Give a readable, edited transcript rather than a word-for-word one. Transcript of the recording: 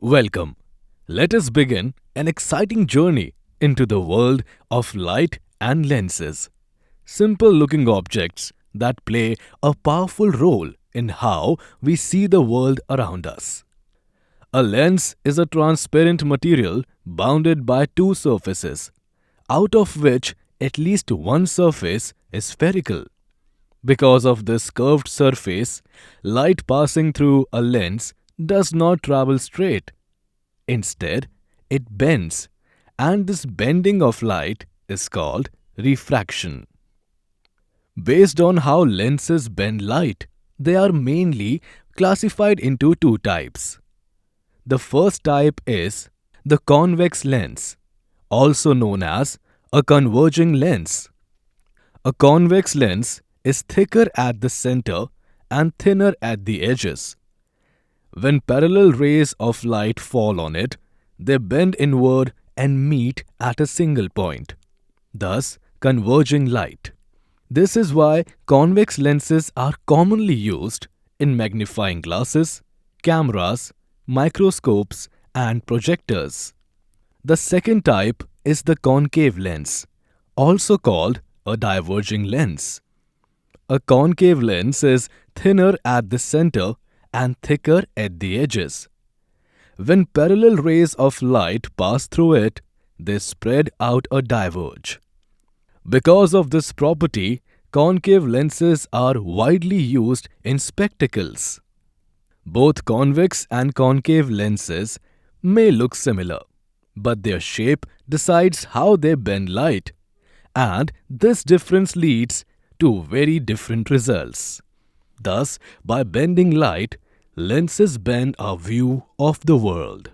Welcome. Let us begin an exciting journey into the world of light and lenses. Simple looking objects that play a powerful role in how we see the world around us. A lens is a transparent material bounded by two surfaces, out of which at least one surface is spherical. Because of this curved surface, light passing through a lens does not travel straight. Instead, it bends, and this bending of light is called refraction. Based on how lenses bend light, they are mainly classified into two types. The first type is the convex lens, also known as a converging lens. A convex lens is thicker at the center and thinner at the edges. When parallel rays of light fall on it, they bend inward and meet at a single point, thus converging light. This is why convex lenses are commonly used in magnifying glasses, cameras, microscopes, and projectors. The second type is the concave lens, also called a diverging lens. A concave lens is thinner at the center and thicker at the edges. When parallel rays of light pass through it, they spread out or diverge. Because of this property, concave lenses are widely used in spectacles. Both convex and concave lenses may look similar, but their shape decides how they bend light, and this difference leads to very different results. Thus, by bending light, lenses bend our view of the world.